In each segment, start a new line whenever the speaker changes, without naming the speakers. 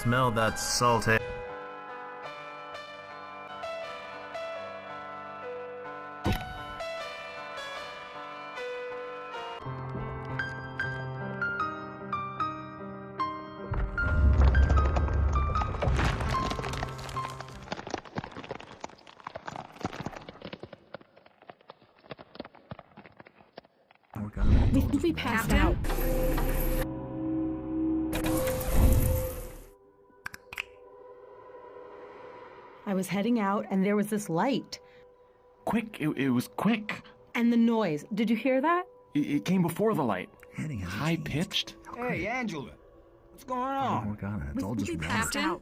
smell that salty.
We passed out. I was heading out, and there was this light.
Quick, it was quick.
And the noise. Did you hear that?
It came before the light.
Heading hasn't
High-pitched?
Hey, Angela. What's going on?
Work on it. It's all just
We
rubber.
passed out.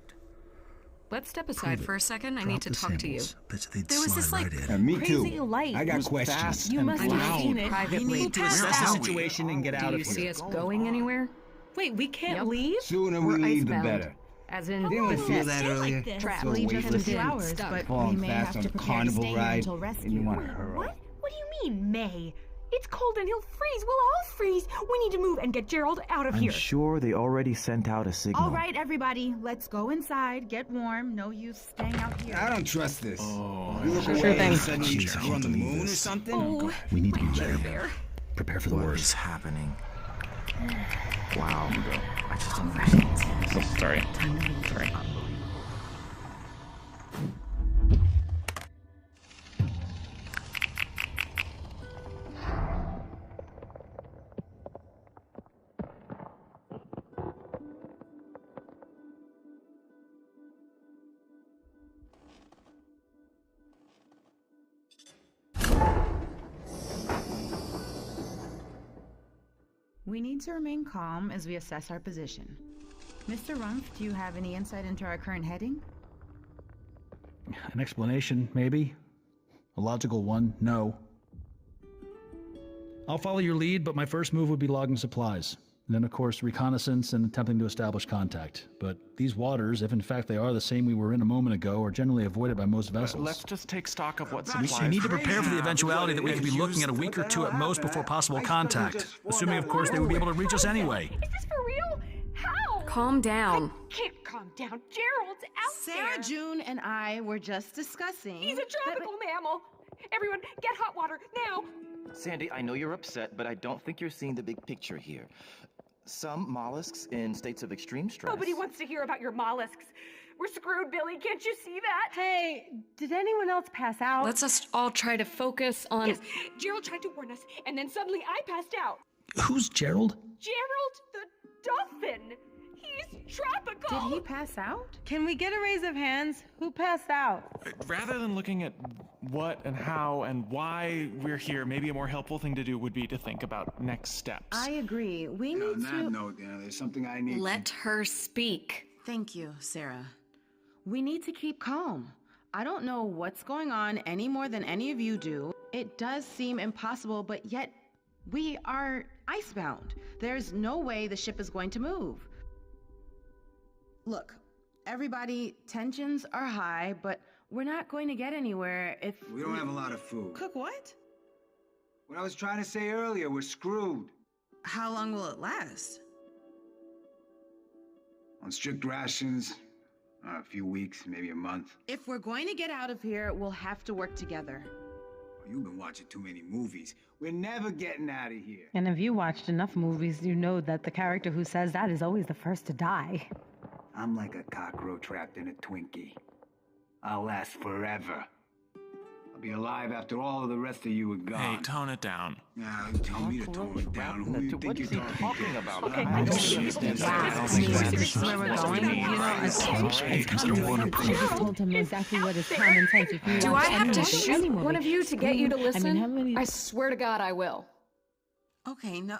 Let's step aside for a second. I
Drop
need to
the
talk to you.
samples. Bet you they'd
There was this,
slide
like,
right
Yeah,
in.
me
Crazy
too.
light.
I got
was
questions.
fast
You
and
must have
loud.
seen it
Privately.
We need to assess the
Where are we?
situation and get out
Do
of
you see
here.
us going anywhere?
Wait, we can't
Yep.
leave?
Sooner we
We're
leave, the
icebound.
better.
As in,
Didn't we feel that earlier?
Trapped.
So
Leave
weightless,
just a few hours,
stuck,
but
falling fast on a carnival ride, and you want to hurl.
What? What do you mean, May? It's cold and he'll freeze. We'll all freeze. We need to move and get Gerald out of
I'm
here.
sure they already sent out a signal.
All right, everybody, let's go inside, get warm. No use staying out here.
I don't trust this.
Oh,
You look
Sure
away
thing.
and suddenly
Jeez,
you're on the
I don't
moon or
this.
something?
Oh,
We need to be
Care
ready.
Bear.
Prepare for the
What
worst.
is happening? Wow. I just don't understand.
So sorry. Sorry.
We need to remain calm as we assess our position. Mr. Rumpf, do you have any insight into our current heading?
An explanation, maybe? A logical one, no. I'll follow your lead, but my first move would be logging supplies. And then, of course, reconnaissance and attempting to establish contact. But these waters, if in fact they are the same we were in a moment ago, are generally avoided by most vessels.
Let's just take stock of what
We
supplies.
need to prepare for the eventuality that we could be looking at a week or two at most before possible contact. Assuming, of course, they would be able to reach us anyway.
Is this for real? How?
Calm down.
Can't calm down. Gerald's out
Sarah
there.
June and I were just discussing.
He's a tropical mammal. Everyone, get hot water now.
Sandy, I know you're upset, but I don't think you're seeing the big picture here. Some mollusks in states of extreme stress.
Nobody wants to hear about your mollusks. We're screwed, Billy. Can't you see that?
Hey, did anyone else pass out?
Let's just all try to focus on...
Yes, Gerald tried to warn us, and then suddenly I passed out.
Who's Gerald?
Gerald the dolphin. He's tropical.
Did he pass out?
Can we get a raise of hands? Who passed out?
Rather than looking at what and how and why we're here, maybe a more helpful thing to do would be to think about next steps.
I agree. We
On
need
that
to...
note, there's something I need.
Let her speak.
Thank you, Sarah. We need to keep calm. I don't know what's going on any more than any of you do. It does seem impossible, but yet we are icebound. There's no way the ship is going to move. Look, everybody, tensions are high, but we're not going to get anywhere if...
We don't have a lot of food.
Cook what?
What I was trying to say earlier, we're screwed.
How long will it last?
On strict rations, a few weeks, maybe a month.
If we're going to get out of here, we'll have to work together.
You've been watching too many movies. We're never getting out of here.
And if you watched enough movies, you know that the character who says that is always the first to die.
I'm like a cockroach trapped in a Twinkie. I'll last forever. I'll be alive after all of the rest of you are gone.
Hey, tone it down.
Now, you tell me to tone it down. Who do you think you're talking
about?
Okay,
I don't
okay.
understand.
This is where we're going. You know,
Hey, Mr. Waterproof.
I just told him exactly what is common sense. If you
Do
watch
I have
any
to
movie,
shoot
any movie,
one of you to get you to
I
listen?
mean, how many...
I swear to God I will.
Okay, no,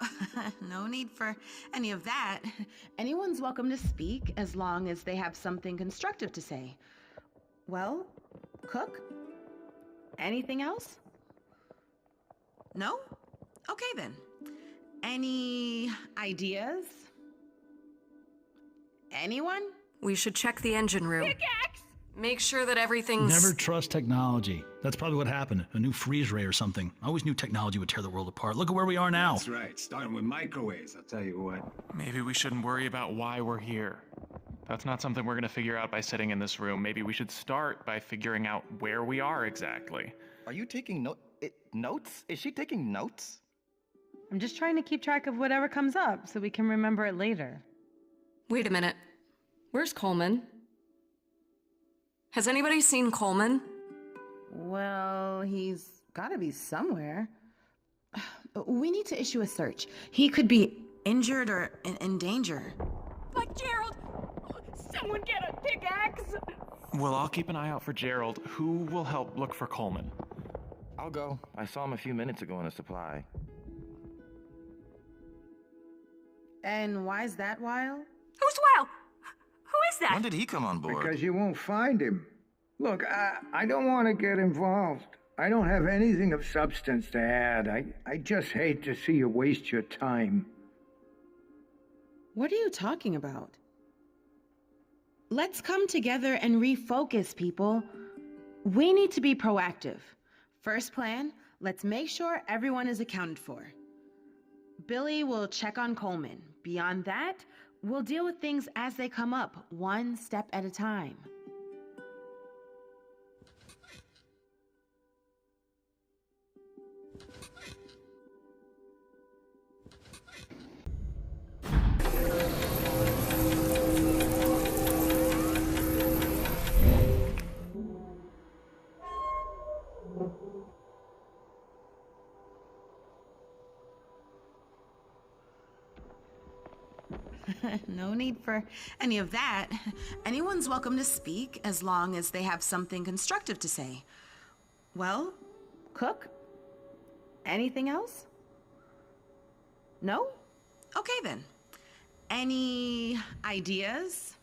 no need for any of that. Anyone's welcome to speak as long as they have something constructive to say. Well, Cook? Anything else? No? Okay then. Any ideas? Anyone?
We should check the engine room.
Pickaxe!
Make sure that everything's...
Never trust technology. That's probably what happened. A new freeze ray or something. I always knew technology would tear the world apart. Look at where we are now.
That's right. Starting with microwaves, I'll tell you what.
Maybe we shouldn't worry about why we're here. That's not something we're gonna figure out by sitting in this room. Maybe we should start by figuring out where we are exactly.
Are you taking notes? Is she taking notes?
I'm just trying to keep track of whatever comes up so we can remember it later.
Wait a minute. Where's Coleman? Has anybody seen Coleman?
Well, he's gotta be somewhere. We need to issue a search. He could be injured or in danger.
Like Gerald! Someone get a pickaxe!
Well, I'll keep an eye out for Gerald. Who will help look for Coleman?
I'll go. I saw him a few minutes ago in a supply.
And why's that, Weil?
Who's Weil? Who is that?
When did he come on board?
Because you won't find him. Look, I don't want to get involved. I don't have anything of substance to add. I just hate to see you waste your time.
What are you talking about? Let's come together and refocus, people. We need to be proactive. First plan, let's make sure everyone is accounted for. Billy will check on Coleman. Beyond that, we'll deal with things as they come up, one step at a time. No need for any of that. Anyone's welcome to speak as long as they have something constructive to say. Well, Cook? Anything else? No? Okay then. Any ideas?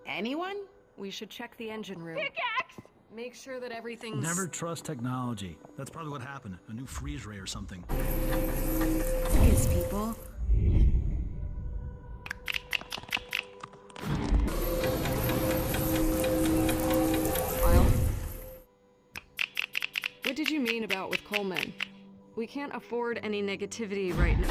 Anyone?
We should check the engine room.
Pickaxe!
Make sure that everything's...
Never trust technology. That's probably what happened. A new freeze ray or something.
Focus, people.
What did you mean about with Coleman? We can't afford any negativity right now.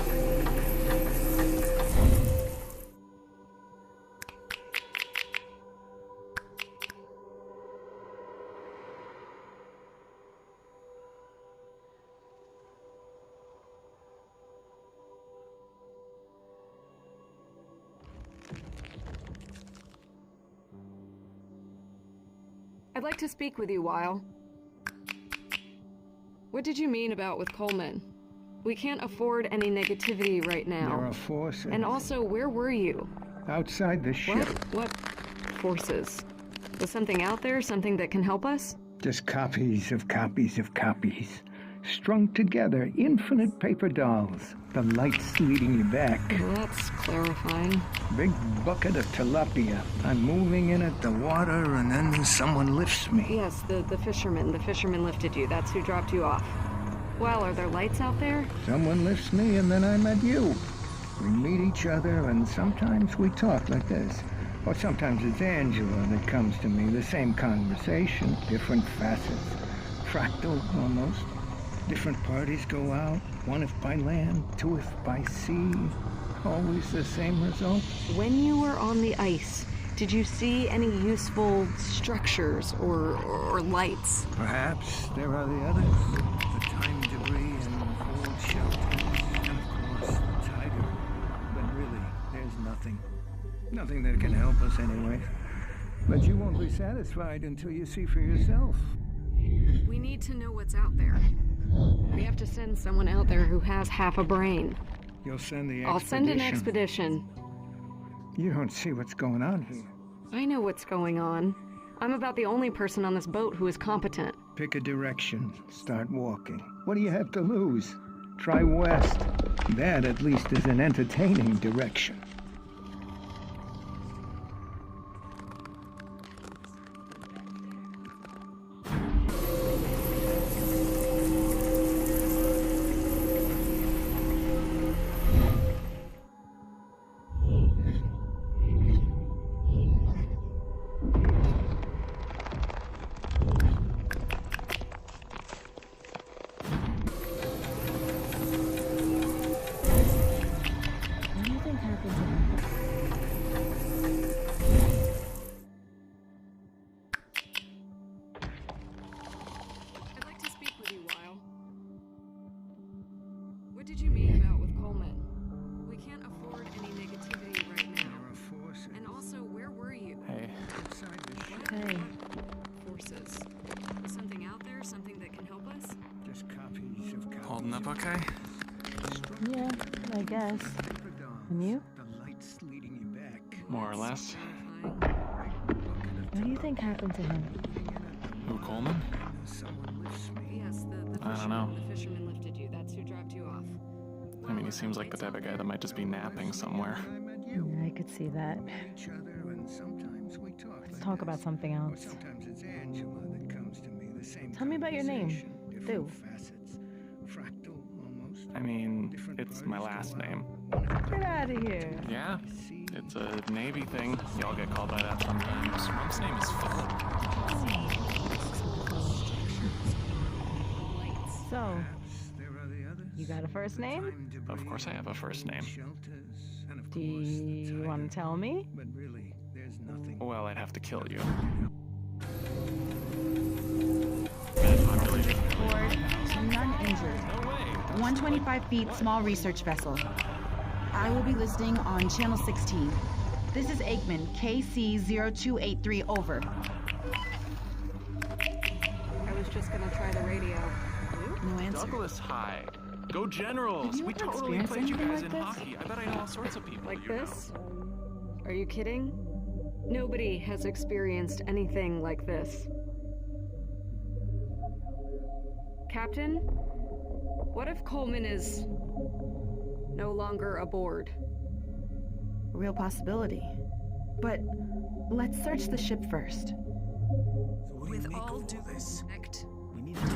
I'd like to speak with you, Weil. What did you mean about with Coleman? We can't afford any negativity right now.
There are forces.
And also, where were you?
Outside the ship.
What forces? Was something out there? Something that can help us?
Just copies of copies of copies. Strung together, infinite paper dolls. The lights leading you back.
Well, that's clarifying.
Big bucket of tilapia. I'm moving in at the water and then someone lifts me.
Yes, the fisherman. The fisherman lifted you. That's who dropped you off. Well, are there lights out there?
Someone lifts me and then I met you. We meet each other and sometimes we talk like this. Or sometimes it's Angela that comes to me. The same conversation, different facets. Fractal, almost. Different parties go out, one if by land, two if by sea. Always the same result.
When you were on the ice, did you see any useful structures or lights?
Perhaps there are the others. The time debris and old shelters, and of course, the tiger. But really, there's nothing. Nothing that can help us anyway. But you won't be satisfied until you see for yourself.
We need to know what's out there. We have to send someone out there who has half a brain.
You'll send the expedition.
I'll send an expedition.
You don't see what's going on here.
I know what's going on. I'm about the only person on this boat who is competent.
Pick a direction. Start walking. What do you have to lose? Try west. That, at least, is an entertaining direction.
What do you think happens if
Holding up okay?
Yeah, I guess. And you?
The light's leading you back.
More or less.
What do you think happened to him?
Who, Coleman?
Someone lifts me.
Yes, the
I don't know.
The fisherman lifted you. That's who dropped you off.
I mean, he seems like the type of guy that might just be napping somewhere.
Yeah, I could see that.
Each other, and sometimes we talk.
Let's talk about something
Or
else.
sometimes it's Angela that comes to me. The same.
Tell me about your name.
conversation, different
Thu.
facets, fractal almost.
I mean, it's my last name.
Get out of here.
Yeah, it's a Navy thing. Y'all get called by that sometimes. Mom's name is Philip.
So,
There are the others.
you got a first name?
Of course I have a first name.
Shelters, and of
Do
course the
you want to
tiger.
tell me?
But really, there's nothing.
Well, I'd have to kill you.
Board, none injured.
No way.
125 feet, small research vessel. I will be listening on channel 16. This is Aikman, KC0283, over.
I was just gonna try the radio.
No answer.
Douglas High. Go Generals!
Have you
We
ever
totally
experienced
played you
anything
guys
like
in
this?
hockey. I bet I know all sorts of people.
Like
you know.
this? Are you kidding? Nobody has experienced anything like this. Captain, what if Coleman is no longer aboard?
Real possibility. But let's search the ship first.
With all due respect,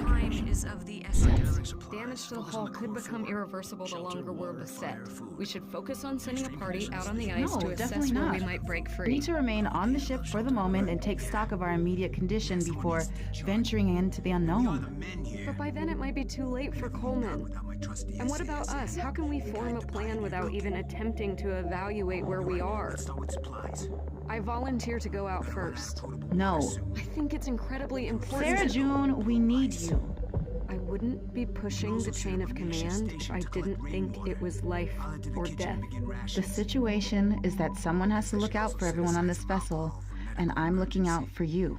time is of the essence.
Damage to the hull could become irreversible the longer we're beset. We should focus on sending a party out on the ice
No,
to assess
definitely
where
not.
we might break
We
free.
need to remain on the ship for the moment and take stock of our immediate condition before venturing into the unknown.
But by then it might be too late for Coleman. And what about us? How can we form a plan without even attempting to evaluate where we are? I volunteer to go out first.
No.
I think it's incredibly important.
Sarah June, we need you.
I wouldn't be pushing the chain of command if I didn't think it was life or death.
The situation is that someone has to look out for everyone on this vessel, and I'm looking out for you.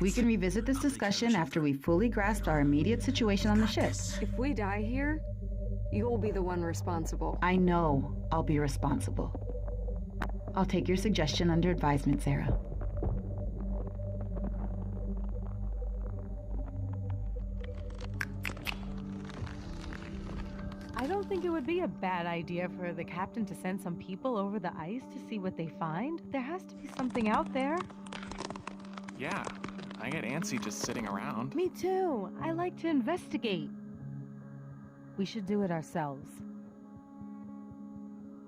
We can revisit this discussion after we fully grasp our immediate situation on the ship.
If we die here, you'll be the one responsible.
I know I'll be responsible. I'll take your suggestion under advisement, Sarah.
I don't think it would be a bad idea for the captain to send some people over the ice to see what they find. There has to be something out there.
Yeah, I get antsy just sitting around.
Me too. I like to investigate. We should do it ourselves.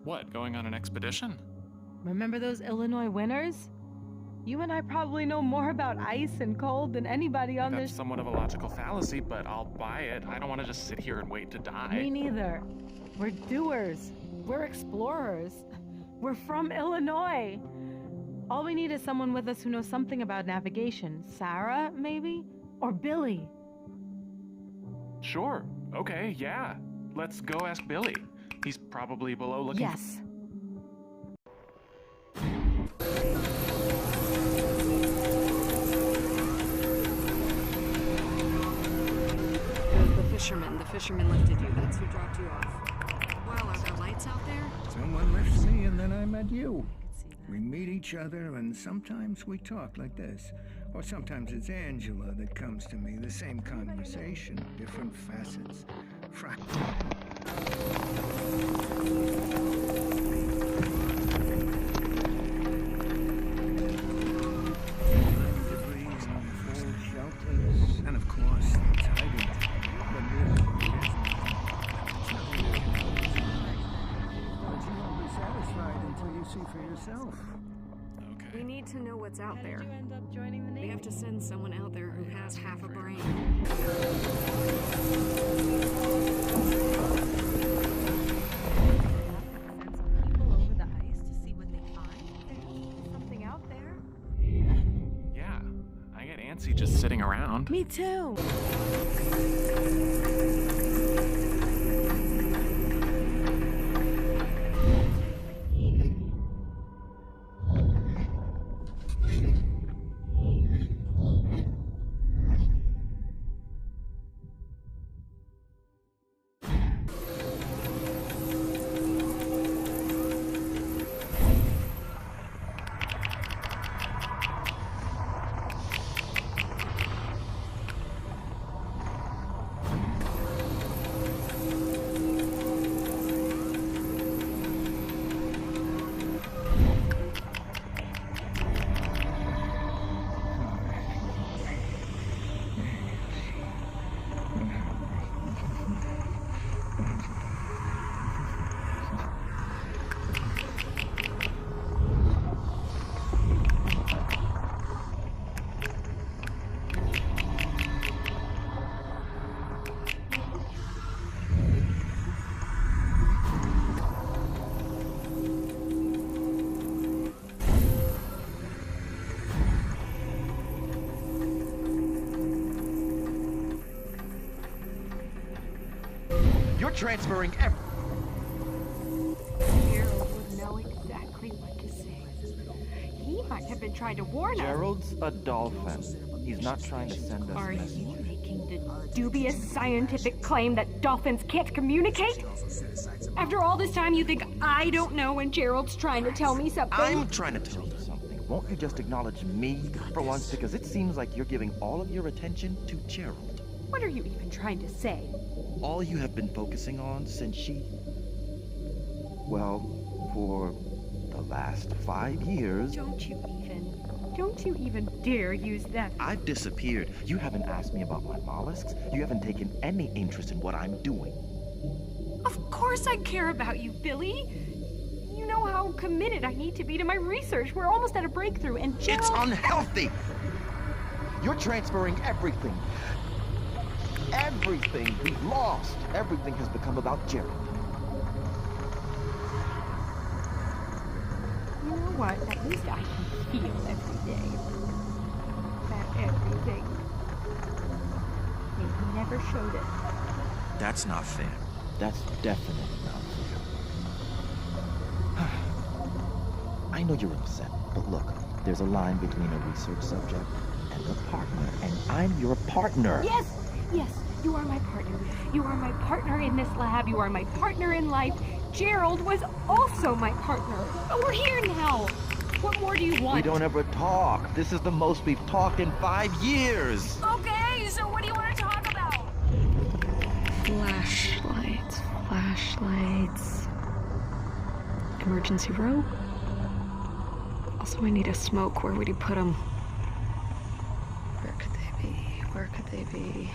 What, going on an expedition?
Remember those Illinois winters? You and I probably know more about ice and cold than anybody on
That's
this.
somewhat of a logical fallacy, but I'll buy it. I don't want to just sit here and wait to die.
Me neither. We're doers. We're explorers. We're from Illinois. All we need is someone with us who knows something about navigation. Sarah, maybe? Or Billy.
Sure. Okay, yeah. Let's go ask Billy. He's probably below looking.
Yes.
The fisherman lifted you. That's who dropped you off.
Well, are there lights out there?
Someone lifts me, and then I met you. We meet each other, and sometimes we talk like this. Or sometimes it's Angela that comes to me. The same conversation, different facets, fractal. Debris and full shelters, and of course, the tiger. But really, don't you won't be satisfied until you see for yourself.
We need to know what's out there.
You end up joining the Navy.
We have to send someone out there who has half a brain.
Send some people over the ice to see what they find. There has to be something out there.
Yeah, I get antsy just sitting around.
Me too.
transferring
Gerald would know exactly what to say. He might have been trying to warn us.
Gerald's a dolphin. He's not trying to send us
Are
messages.
you making the dubious scientific claim that dolphins can't communicate? After all this time, you think I don't know when Gerald's trying to tell me something?
I'm trying to tell you something. Won't you just acknowledge me for once? Because it seems like you're giving all of your attention to Gerald.
What are you even trying to say?
All you have been focusing on since she... Well, for the last 5 years...
Don't you even dare use that...
I've disappeared. You haven't asked me about my mollusks. You haven't taken any interest in what I'm doing.
Of course I care about you, Billy. You know how committed I need to be to my research. We're almost at a breakthrough, and Gerald...
It's unhealthy! You're transferring everything. Everything we've lost. Everything has become about Gerald.
You know what? At least I can feel every day that everything. He never showed it.
That's not fair. That's definitely not fair. I know you're upset, but look, there's a line between a research subject and a partner, and I'm your partner.
Yes, you are my partner. You are my partner in this lab. You are my partner in life. Gerald was also my partner. But we're here now. What more do you want?
We don't ever talk. This is the most we've talked in 5 years.
Okay, so what do you want to talk about?
Flashlights. Emergency rope. Also, I need a smoke. Where would he put them? Where could they be? Where could they be?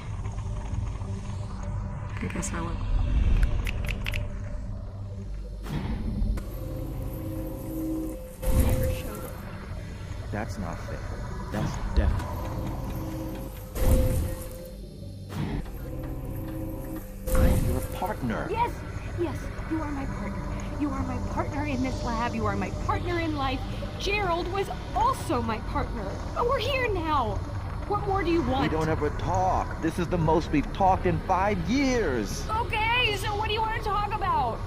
I guess I will. Never showed up.
That's not fair. That's definitely. I'm your partner.
Yes, you are my partner. You are my partner in this lab. You are my partner in life. Gerald was also my partner. But we're here now. What more do you want?
We don't ever talk. This is the most we've talked in 5 years.
Okay, so what do you want to talk about?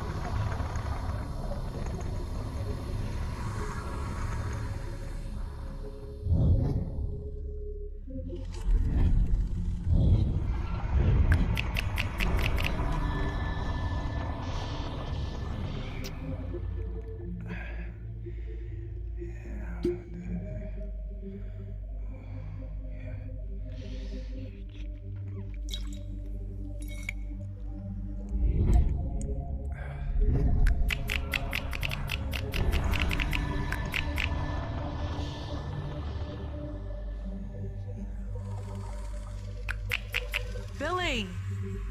Billy!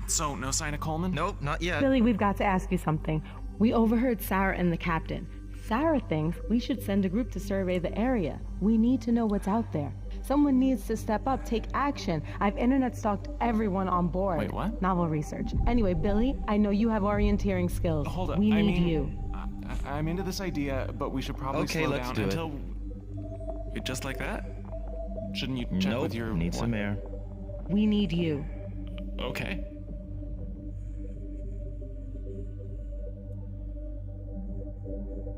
So, no sign of Coleman?
Nope, not yet.
Billy, we've got to ask you something. We overheard Sarah and the captain. Sarah thinks we should send a group to survey the area. We need to know what's out there. Someone needs to step up, take action. I've internet stalked everyone on board.
Wait, what?
Novel research. Anyway, Billy, I know you have orienteering skills.
Hold up.
We need you.
I'm into this idea, but we should probably slow
let's
down
do
until... Just like that? Shouldn't you check with your...
Need some air.
We need you.
Okay.